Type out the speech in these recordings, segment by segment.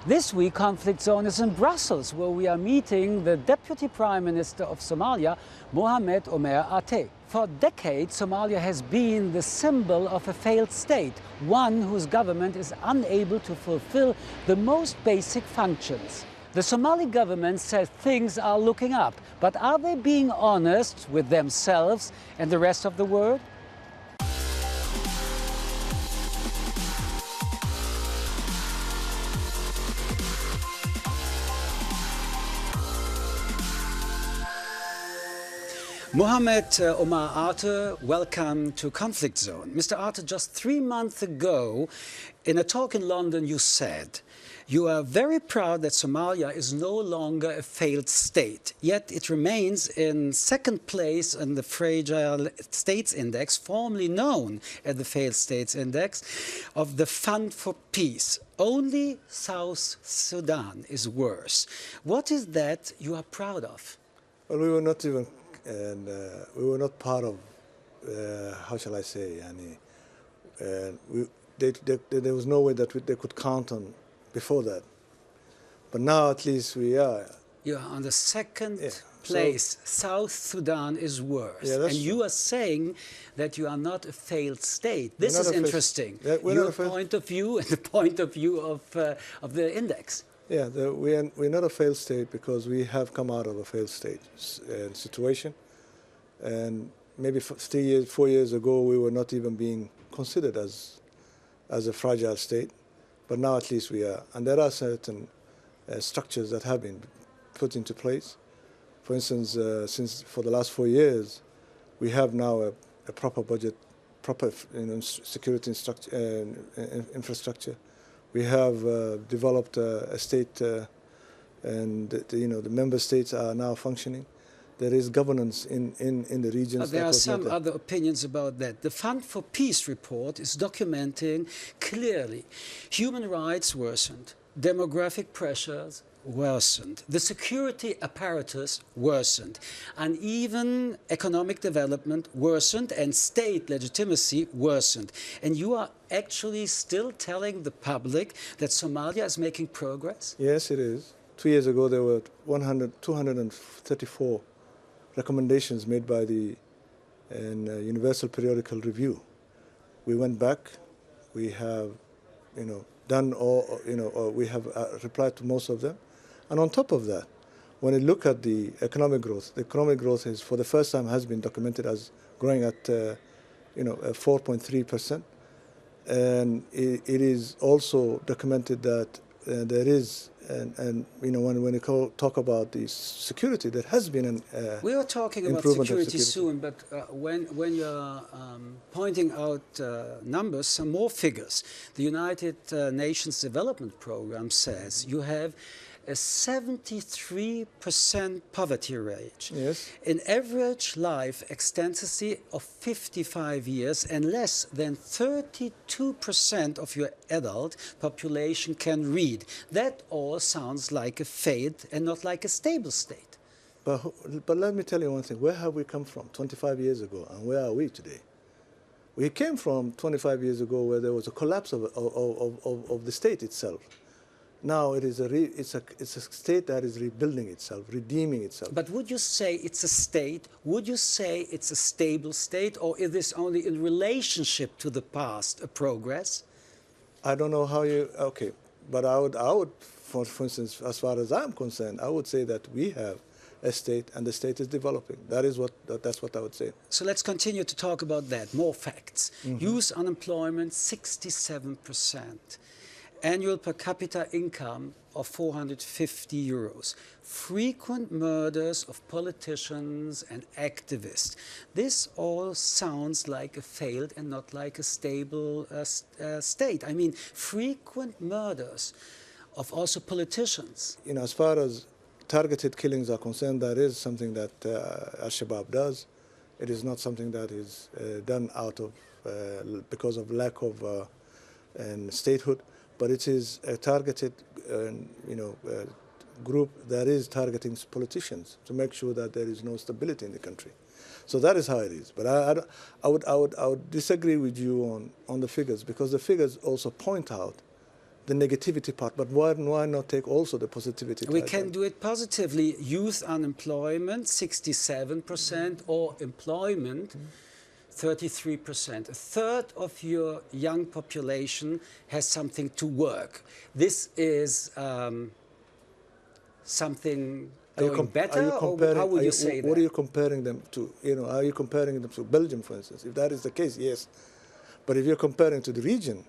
This week, Conflict Zone is in Brussels, where we are meeting the Deputy Prime Minister of Somalia, Mohamed Omer Arteh. For decades, Somalia has been the symbol of a failed state, one whose government is unable to fulfill the most basic functions. The Somali government says things are looking up, but are they being honest with themselves and the rest of the world? Mohamed Omer Arteh, welcome to Conflict Zone. Mr. Arteh, just 3 months ago, in a talk in London, you said you are very proud that Somalia is no longer a failed state, yet it remains in second place in the Fragile States Index, formerly known as the Failed States Index, of the Fund for Peace. Only South Sudan is worse. What is that you are proud of? Well, we were not even... we were not part of, how shall I say, there was no way that they could count on before that. But now at least we are. You are on the second place. So, South Sudan is worse. Yeah, and you are saying that you are not a failed state. This is interesting. Your point of view and the point of view of the index. Yeah, we're not a failed state because we have come out of a failed state situation. And maybe 4 years ago, we were not even being considered as a fragile state. But now at least we are. And there are certain structures that have been put into place. For instance, since for the last 4 years, we have now a proper budget, proper security infrastructure. We have developed a state, and the member states are now functioning. There is governance in the regions. There are some other opinions about that. The Fund for Peace report is documenting clearly human rights worsened, demographic pressures worsened, the security apparatus worsened, and even economic development worsened and state legitimacy worsened. And you are actually still telling the public that Somalia is making progress? Yes, it is. 2 years ago, there were 234 recommendations made by the Universal Periodical Review. We went back. We have, done all, we have replied to most of them. And on top of that, when you look at the economic growth is, for the first time, has been documented as growing at, 4.3%. And it is also documented that there is, when you talk about the security, there has been an we are talking about security soon, but when you're pointing out numbers, some more figures. The United Nations Development Program says you have a 73% poverty rate. Yes. An average life expectancy of 55 years, and less than 32% of your adult population can read. That all sounds like a failed and not like a stable state. But let me tell you one thing. Where have we come from 25 years ago, and where are we today? We came from 25 years ago where there was a collapse of the state itself. Now it's a state that is rebuilding itself, redeeming itself. But would you say it's a state? Would you say it's a stable state, or is this only in relationship to the past a progress? I don't know how you. Okay, but I would, for instance, as far as I'm concerned, I would say that we have a state, and the state is developing. That's what I would say. So let's continue to talk about that. More facts. Youth unemployment 67%. Annual per capita income of 450 euros. Frequent murders of politicians and activists. This all sounds like a failed and not like a stable state. I mean, frequent murders of also politicians. As far as targeted killings are concerned, that is something that Al-Shabaab does. It is not something that is done out of because of lack of statehood. But it is a targeted, group that is targeting politicians to make sure that there is no stability in the country. So that is how it is. But I would disagree with you on the figures, because the figures also point out the negativity part, but why not take also the positivity? We can do it positively. Youth unemployment, 67%, or employment, 33%. A third of your young population has something to work. This is something going better, or how would you say that? What are you comparing them to? Are you comparing them to Belgium, for instance? If that is the case, yes. But if you're comparing to the region,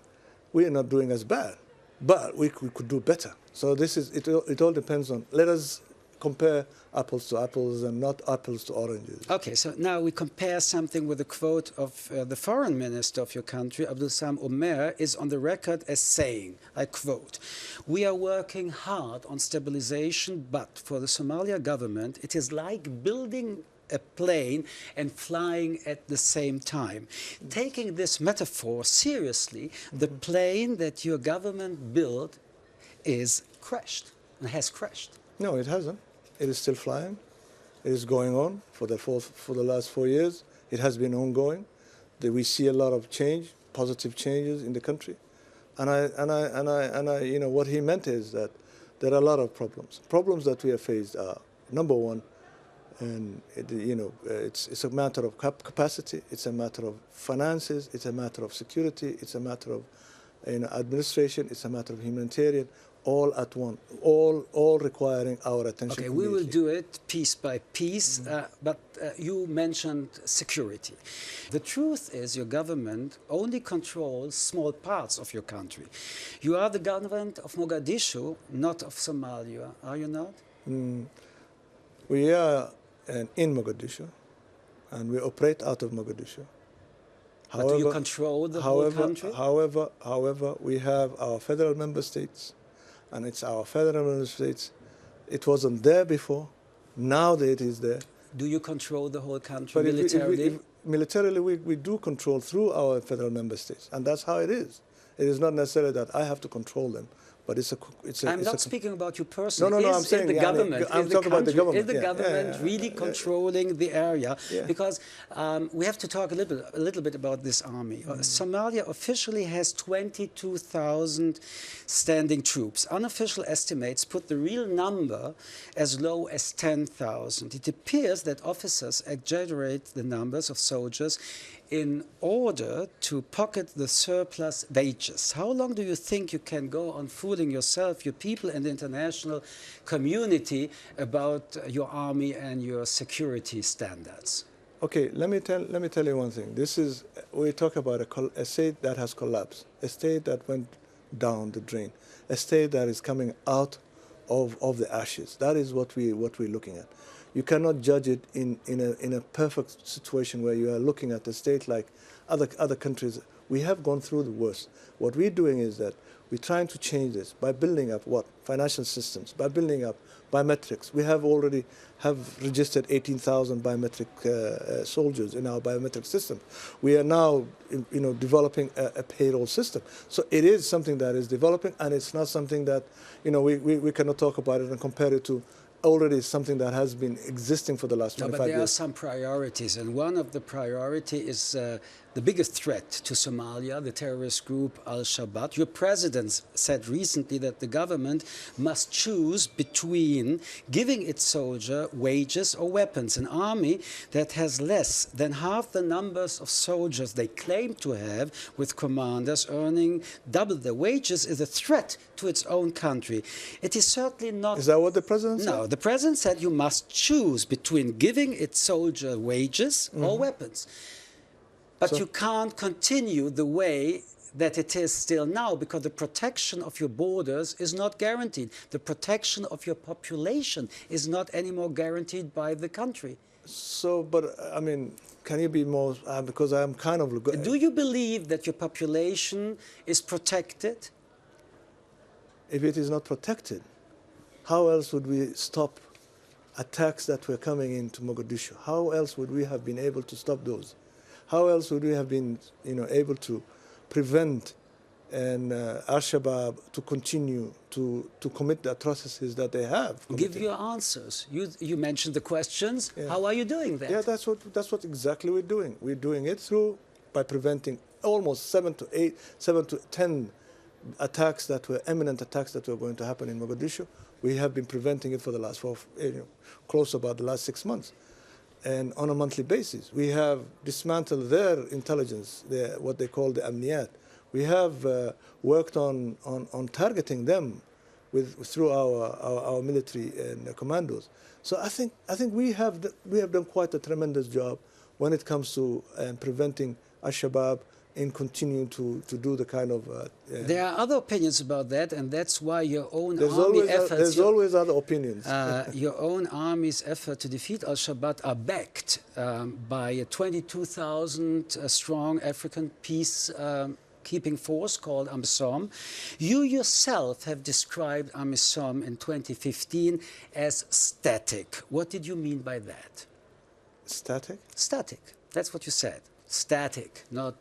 we are not doing as bad. But we could do better. So it all depends on, let us compare apples to apples and not apples to oranges. Okay, so now we compare something with a quote of the foreign minister of your country, Mohamed Omer, is on the record as saying, I quote, "We are working hard on stabilization, but for the Somalia government, it is like building a plane and flying at the same time." Taking this metaphor seriously, the plane that your government built is crashed and has crashed. No, it hasn't. It is still flying. It is going on for the last 4 years. It has been ongoing. We see a lot of change, positive changes in the country, and what he meant is that there are a lot of problems. Problems that we have faced are, number one, and it's a matter of capacity, it's a matter of finances, it's a matter of security, it's a matter of administration, it's a matter of humanitarian, all at once, all requiring our attention. Okay, we will do it piece by piece, but you mentioned security. The truth is your government only controls small parts of your country. You are the government of Mogadishu, not of Somalia, are you not? We are in Mogadishu, and we operate out of Mogadishu. But do you control the whole country? However, we have our federal member states, and it's our federal member states. It wasn't there before. Now that it is there. Do you control the whole country But militarily? Militarily, we do control through our federal member states, and that's how it is. It is not necessarily that I have to control them. But I'm not speaking about you personally. No, I'm saying the government. I'm talking about the government. Is the government really controlling the area? Yeah. Because we have to talk a little bit about this army. Somalia officially has 22,000 standing troops. Unofficial estimates put the real number as low as 10,000. It appears that officers exaggerate the numbers of soldiers in order to pocket the surplus wages. How long do you think you can go on fooling yourself, your people, and the international community about your army and your security standards? Okay, let me tell you one thing. We talk about a state that has collapsed, a state that went down the drain, a state that is coming out of the ashes. That is what we're looking at. You cannot judge it in a perfect situation where you are looking at a state like other countries. We have gone through the worst. What we're doing is that we're trying to change this by building up financial systems, by building up biometrics. We have already registered 18,000 biometric soldiers in our biometric system. We are now developing a payroll system. So it is something that is developing, and it's not something that we cannot talk about it and compare it to already something that has been existing for the last 25 years. But there are some priorities, and one of the priority is the biggest threat to Somalia, the terrorist group Al-Shabaab. Your president said recently that the government must choose between giving its soldier wages or weapons. An army that has less than half the numbers of soldiers they claim to have, with commanders earning double their wages, is a threat to its own country. It is certainly not... Is that what the president said? No, the president said you must choose between giving its soldier wages or weapons. But you can't continue the way that it is still now, because the protection of your borders is not guaranteed. The protection of your population is not anymore guaranteed by the country. So, but I mean, can you be more, because I'm kind of... Do you believe that your population is protected? If it is not protected, how else would we stop attacks that were coming into Mogadishu? How else would we have been able to stop those? How else would we have been, able to prevent Al-Shabaab to continue to commit the atrocities that they have committed? Give your answers. You mentioned the questions. Yeah. How are you doing that? Yeah, that's what exactly we're doing. We're doing it by preventing almost 7 to 10 attacks that were imminent attacks that were going to happen in Mogadishu. We have been preventing it for the last close about the last 6 months. And on a monthly basis, we have dismantled their intelligence, what they call the amniyat. We have worked on targeting them through our military and commandos. So I think we have done quite a tremendous job when it comes to preventing Al-Shabaab in continuing to do the kind of... There are other opinions about that, and that's why your own There's always other opinions. Your own army's effort to defeat Al-Shabaab are backed by a 22,000-strong African peace-keeping force called AMISOM. You yourself have described AMISOM in 2015 as static. What did you mean by that? Static? Static. That's what you said. Static, not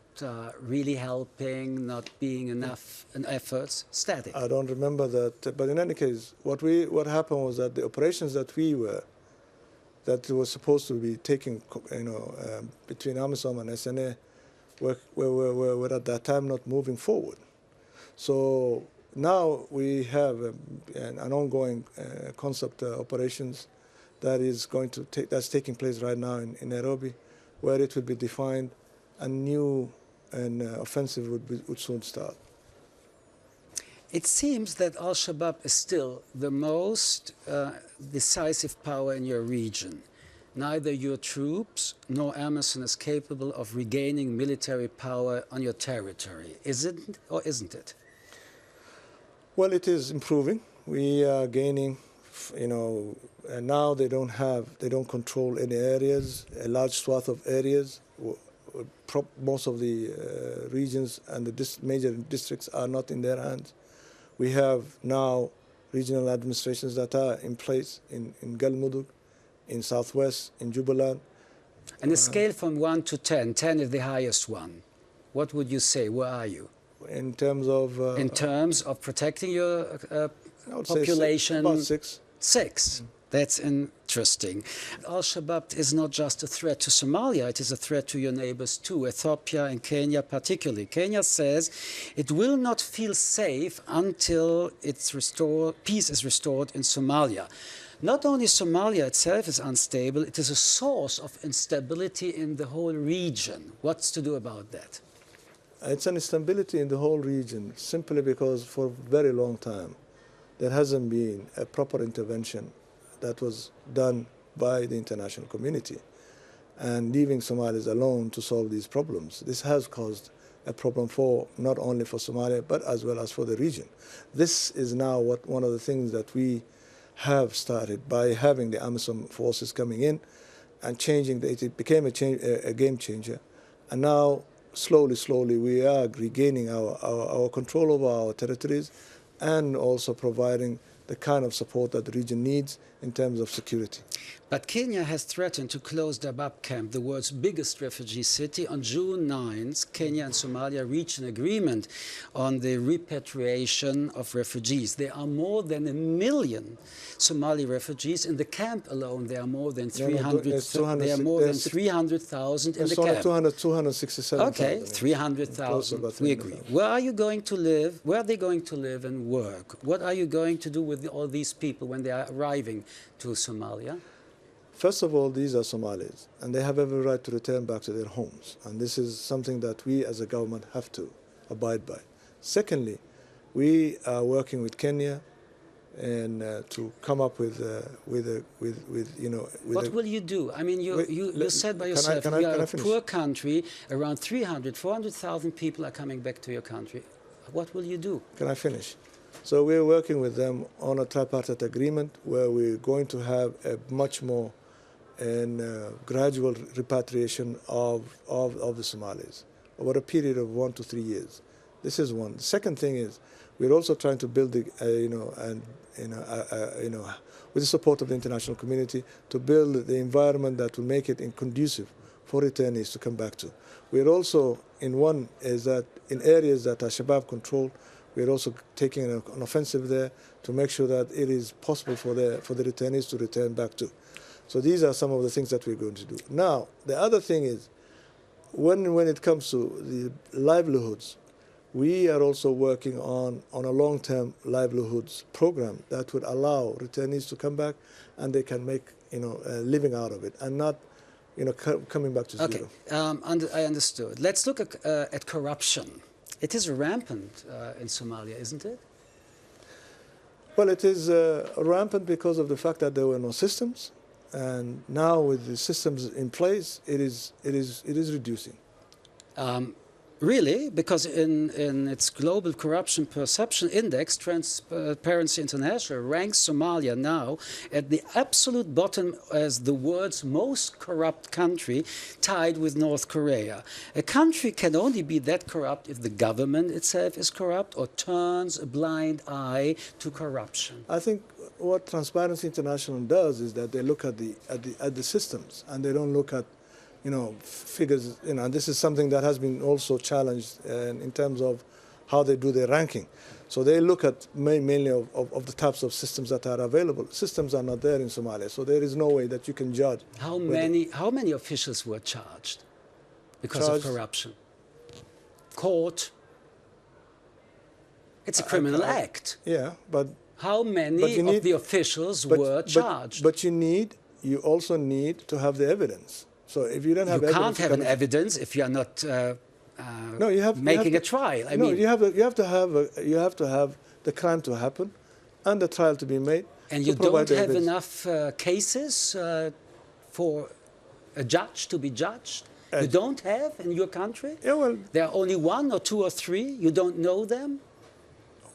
really helping, not being enough in efforts. Static. I don't remember that, but in any case, what happened was that the operations that were supposed to be taking, between AMISOM and SNA, were at that time not moving forward. So now we have an ongoing concept operations that's taking place right now in Nairobi, where it will be defined, a new offensive would soon start. It seems that Al-Shabaab is still the most decisive power in your region. Neither your troops nor AMISOM is capable of regaining military power on your territory. Is it or isn't it? Well, it is improving. We are gaining, and now they don't control any areas, a large swath of areas. Most of the regions and the major districts are not in their hands. We have now regional administrations that are in place in Galmudug, in Southwest, in Jubaland. And a scale from 1 to 10, 10 is the highest one. What would you say? Where are you? In terms of... in terms of protecting your population? Say about 6. 6. That's interesting. Al-Shabaab is not just a threat to Somalia, it is a threat to your neighbors too, Ethiopia and Kenya particularly. Kenya says it will not feel safe until peace is restored in Somalia. Not only Somalia itself is unstable, it is a source of instability in the whole region. What's to do about that? It's an instability in the whole region simply because for a very long time there hasn't been a proper intervention that was done by the international community, and leaving Somalis alone to solve these problems. This has caused a problem not only for Somalia but as well as for the region. This is now one of the things that we have started by having the AMISOM forces coming in and changing. It became a game changer, and now slowly we are regaining our control over our territories and also providing the kind of support that the region needs in terms of security. But Kenya has threatened to close Dadaab camp, the world's biggest refugee city. On June 9th, Kenya and Somalia reached an agreement on the repatriation of refugees. There are more than 1 million Somali refugees in the camp alone. There are more than 300,000 in the camp. 267,000. Okay, 300,000. We agree. Where are you going to live? Where are they going to live and work? What are you going to do with all these people when they are arriving to Somalia? First of all, these are Somalis, and they have every right to return back to their homes. And this is something that we as a government have to abide by. Secondly, we are working with Kenya and to come up with what will you do? I mean, you said by yourself, we are a poor country, around 400,000 people are coming back to your country. What will you do? Can I finish? So we're working with them on a tripartite agreement where we're going to have a much more gradual repatriation of the Somalis over a period of 1 to 3 years. This is one. The second thing is we're also trying to build, with the support of the international community, to build the environment that will make it conducive for returnees to come back to. We're also in areas that Al-Shabaab control. We're also taking an offensive there to make sure that it is possible for the returnees to return back to. So these are some of the things that we're going to do. Now, the other thing is, when it comes to the livelihoods, we are also working on a long-term livelihoods program that would allow returnees to come back and they can make, a living out of it and not, coming back to zero. I understood. Let's look at corruption. It is rampant in Somalia, isn't it? Well, it is rampant because of the fact that there were no systems, and now with the systems in place, it is reducing. Really? Because in its Global Corruption Perception Index, Transparency International ranks Somalia now at the absolute bottom as the world's most corrupt country, tied with North Korea. A country can only be that corrupt if the government itself is corrupt or turns a blind eye to corruption. I think what Transparency International does is that they look at the systems, and they don't look at figures, and this is something that has been also challenged in terms of how they do their ranking. So they look at mainly of the types of systems that are available. Systems are not there in Somalia, so there is no way that you can judge. How many officials were charged because of corruption? Court. It's a criminal act. Yeah, but how many of the officials were charged? But you also need to have the evidence. So if you don't have evidence, you can't have an evidence if you are not making a trial. I mean, you have to have the crime to happen, and the trial to be made. And you don't have enough cases for a judge to be judged. You don't have in your country. Yeah, well, there are only one or two or three. You don't know them.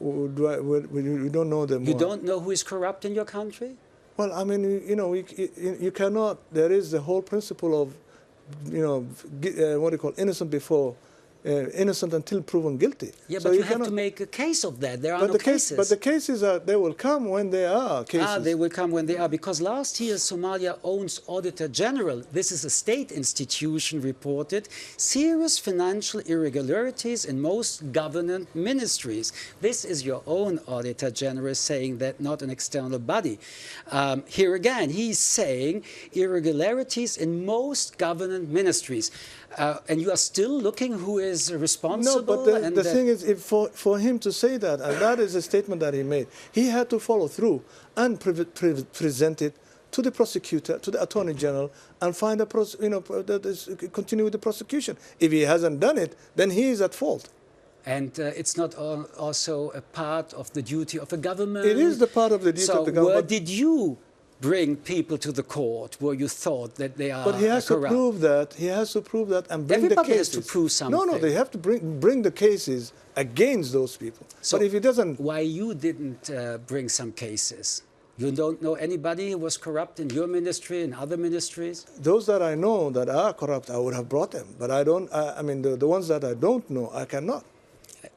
You don't know them. You don't know who is corrupt in your country. Well, I mean, you cannot. There is the whole principle of, what do you call innocent before, innocent until proven guilty. Yeah, so but you have to make a case of that. There are no cases. But the cases they will come when there are cases. They will come when they are, because last year Somalia owns Auditor General. This is a state institution, reported serious financial irregularities in most government ministries. This is your own Auditor General saying that, not an external body. Here again, he's saying irregularities in most government ministries. And you are still looking who is responsible? No, but the thing is, for him to say that, and that is a statement that he made, he had to follow through and present it to the prosecutor, to the Attorney General, and find continue with the prosecution. If he hasn't done it, then he is at fault. And it's not also a part of the duty of a government? It is the part of the duty of the government. So did you bring people to the court where you thought that they are corrupt? But he has to prove that. He has to prove that and bring the cases. Everybody has to prove something. No, they have to bring the cases against those people. So but if he doesn't... Why you didn't bring some cases? You don't know anybody who was corrupt in your ministry and other ministries? Those that I know that are corrupt, I would have brought them. But I don't, I mean, the ones that I don't know, I cannot.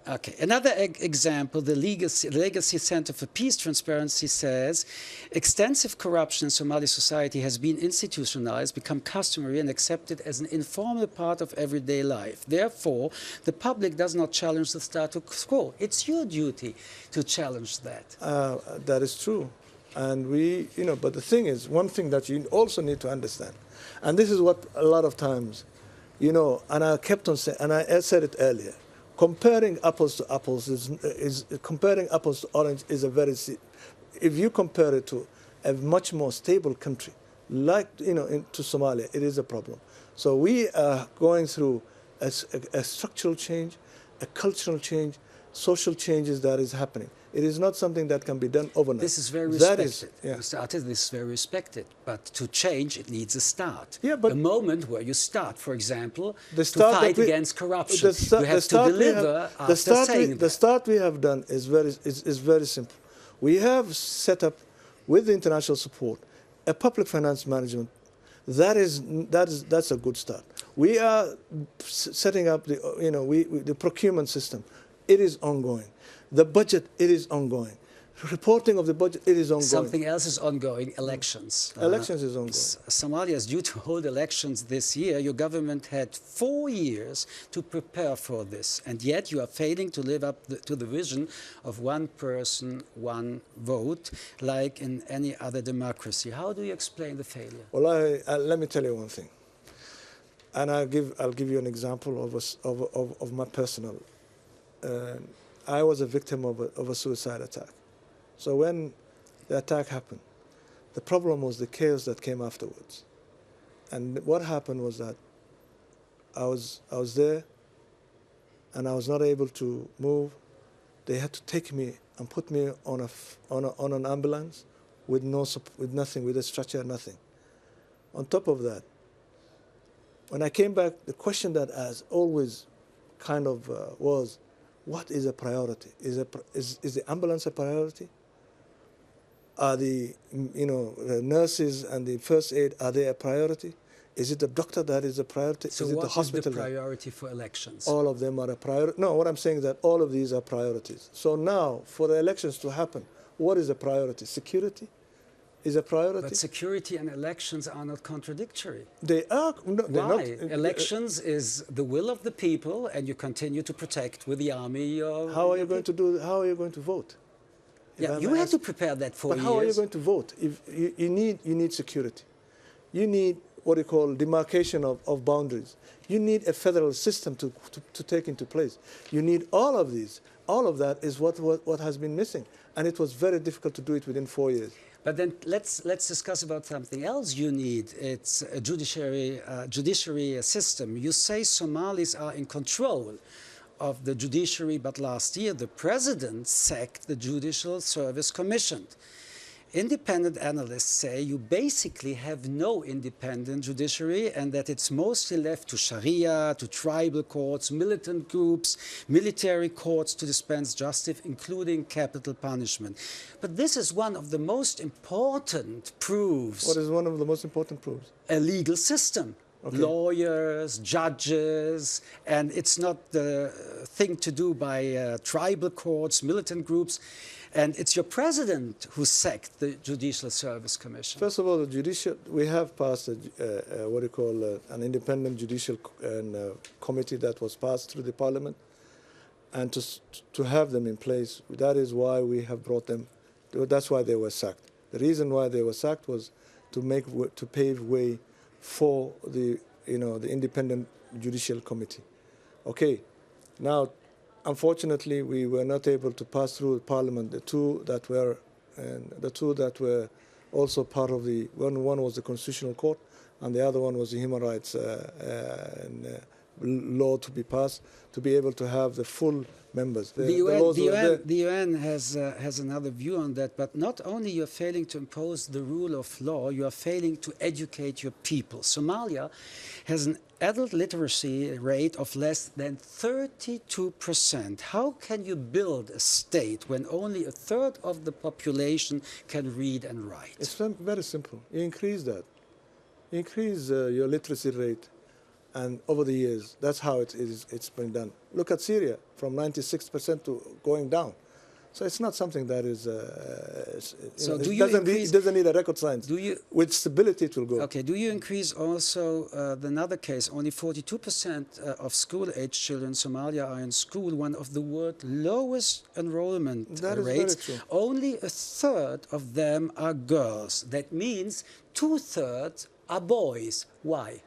Okay. Another example, the Legacy Center for Peace Transparency says extensive corruption in Somali society has been institutionalized, become customary and accepted as an informal part of everyday life. Therefore, the public does not challenge the status quo. It's your duty to challenge that. That is true. And we, but the thing is, one thing that you also need to understand, and this is what a lot of times, and I kept on saying, and I said it earlier, comparing apples to apples comparing apples to orange is a very, if you compare it to a much more stable country, like, to Somalia, it is a problem. So we are going through a structural change, a cultural change, social changes that is happening. It is not something that can be done overnight. This is very respected. Yeah. Mr. Arteh, this is very respected. But to change, it needs a start. Yeah, but a moment where you start, for example, to fight against corruption. You have to deliver after saying that. The start we have done is very simple. We have set up, with the international support, a public finance management. That's a good start. We are setting up the procurement system. It is ongoing. The budget, it is ongoing. Reporting of the budget, it is ongoing. Something else is ongoing, elections. Elections is ongoing. Somalia is due to hold elections this year. Your government had 4 years to prepare for this, and yet you are failing to live up to the vision of one person, one vote, like in any other democracy. How do you explain the failure? Well, let me tell you one thing. And I'll give you an example of my personal I was a victim of a suicide attack. So when the attack happened, the problem was the chaos that came afterwards. And what happened was that I was there, and I was not able to move. They had to take me and put me on an ambulance with nothing, with a stretcher, nothing. On top of that, when I came back, the question that has always kind of was, what is a priority? Is the ambulance a priority? Are the nurses and the first aid, are they a priority? Is it the doctor that is a priority? So is it what the hospital? is the priority for elections? All of them are a priority. No, what I'm saying is that all of these are priorities. So now, for the elections to happen, what is a priority? Security is a priority. But security and elections are not contradictory. They are. No, they're Why? not. Elections is the will of the people, and you continue to protect with the army. How are you going to do? How are you going to vote? Yeah, you have to prepare that for years. But how are you going to vote? If you need security, you need what you call demarcation of boundaries. You need a federal system to take into place. You need all of these. All of that is what has been missing, and it was very difficult to do it within 4 years. But then let's discuss about something else you need. It's a judiciary system. You say Somalis are in control of the judiciary, but last year the president sacked the Judicial Service Commission. Independent analysts say you basically have no independent judiciary, and that it's mostly left to Sharia, to tribal courts, militant groups, military courts to dispense justice, including capital punishment. But this is one of the most important proofs. What is one of the most important proofs? A legal system. Okay. Lawyers, judges, and it's not the thing to do by tribal courts, militant groups. And it's your president who sacked the Judicial Service Commission. First of all, we have passed an independent judicial committee that was passed through the parliament. And to have them in place, that is why we have brought them, that's why they were sacked. The reason why they were sacked was to pave way for the independent judicial committee. Okay, now, unfortunately, we were not able to pass through Parliament the two that were also part of the one was the Constitutional Court, and the other one was the Human Rights law to be passed to be able to have the full members. The UN has another view on that, but not only you're failing to impose the rule of law, you are failing to educate your people. Somalia has an adult literacy rate of less than 32%. How can you build a state when only a third of the population can read and write? It's very simple. You increase that. You increase your literacy rate. And over the years, that's how it's been done. Look at Syria, from 96% to going down. So it's not something that is, it doesn't need a record science. With stability, it will go. Okay, do you increase also another case? Only 42% of school-age children in Somalia are in school, one of the world's lowest enrollment rates. Very true. Only a third of them are girls. That means 2/3 are boys. Why?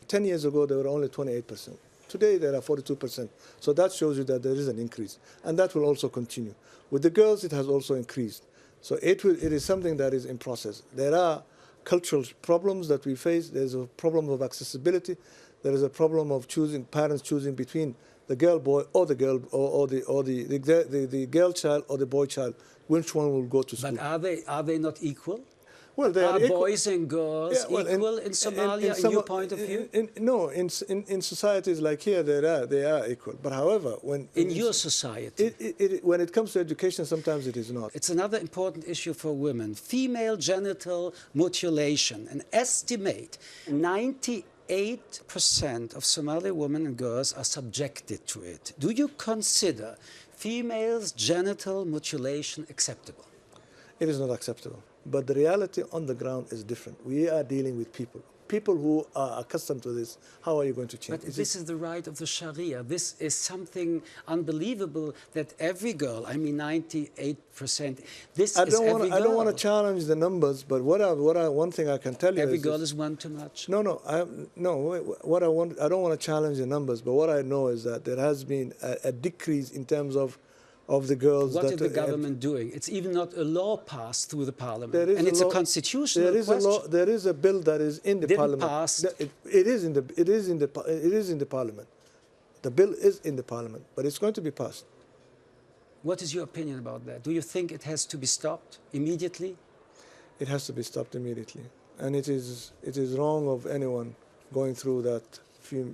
10 years ago, there were only 28%. Today, there are 42%. So that shows you that there is an increase. And that will also continue. With the girls, it has also increased. So it is something that is in process. There are cultural problems that we face. There's a problem of accessibility. There is a problem of parents choosing between the girl boy or the girl or the girl child or the boy child. Which one will go to school? But are they not equal? Well, they are boys and girls equal in Somalia, in your point of view? In societies like here, they are equal. But however, in your society, when it comes to education, sometimes it is not. It's another important issue for women. Female genital mutilation. An estimate 98% of Somali women and girls are subjected to it. Do you consider females' genital mutilation acceptable? It is not acceptable. But the reality on the ground is different. We are dealing with people. people who are accustomed to this, how are you going to change? But this is the right of the Sharia. This is something unbelievable that every girl, I mean 98%, this I is every girl. I don't want to challenge the numbers, but one thing I can tell you Every is girl is one too much. No, I don't want to challenge the numbers, but what I know is that there has been a decrease in terms of the girls. What is the government doing? It's even not a law passed through the parliament, and it's a constitutional question. There is a bill that is in the parliament. Passed. It is in the parliament. The bill is in the parliament, but it's going to be passed. What is your opinion about that? Do you think it has to be stopped immediately? It has to be stopped immediately, and it is wrong of anyone going through that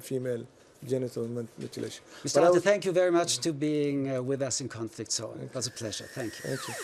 female genital mutilation. Mr. Arteh, thank you very much to being with us in Conflict Zone. It was a pleasure. Thank you. Thank you.